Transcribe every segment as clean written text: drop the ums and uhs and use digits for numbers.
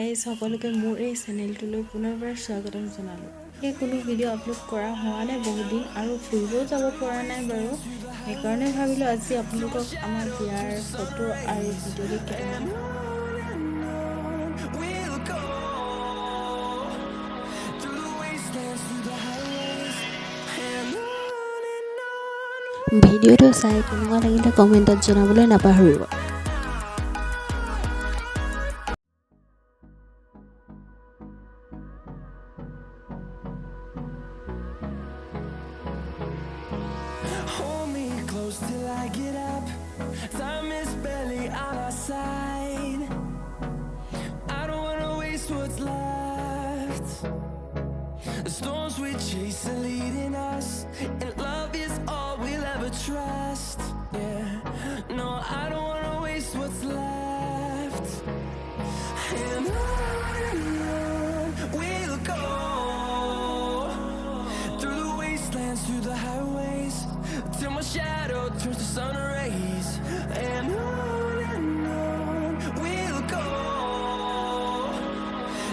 Guys সকলোকে মোৰ এই চেনেলটোলৈ পুনৰবাৰ স্বাগতম জনালোঁ। এই কোনো ভিডিঅ' আপলোড কৰা হোৱা নাই বহুত দিন আৰু ফুৰিবও যাব পৰা নাই বাৰু, সেইকাৰণে ভাবিলোঁ আজি আপোনালোকক আমাৰ বিয়াৰ ফটো আৰু ভিডিঅ' কেইটামান ভিডিঅ'টো চাই কেনেকুৱা লাগিলে কমেণ্টত জনাবলৈ নাপাহৰিব। Hold me close till I get up. Time is barely on our side. I don't wanna waste what's left. The storms we chase are leading us, and love is all we'll ever trust. Yeah, no, I don't wanna waste what's left. And on we'll go, through the wastelands, through the highways, till my shadow turns to sun rays. And on we'll go,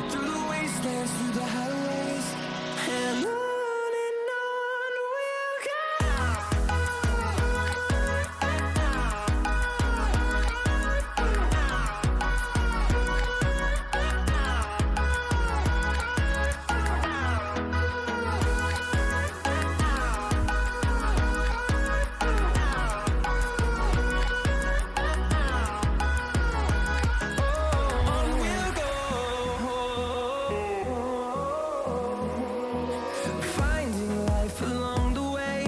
through the wastelands, through the highways. And on we'll go. Finding life along the way,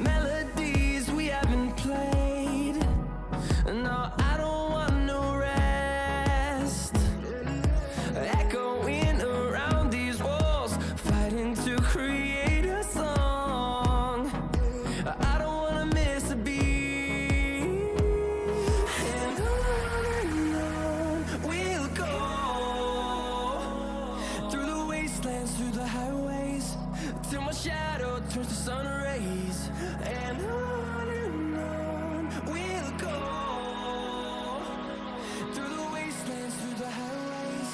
melodies we haven't played. No, I don't want no rest. Echoing around these walls, fighting to create a song. I don't wanna miss a beat. And on we'll go, through the wastelands, through the highways, till my shadow turns to sun rays. And on we'll go, through the wastelands, through the highways.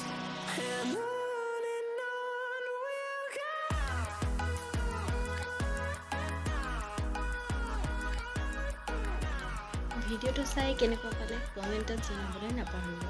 And on we'll go. ভিডিঅ'টো চাই কেনেকুৱা পালে কমেণ্টত জনাবলৈ নাপাহৰিব।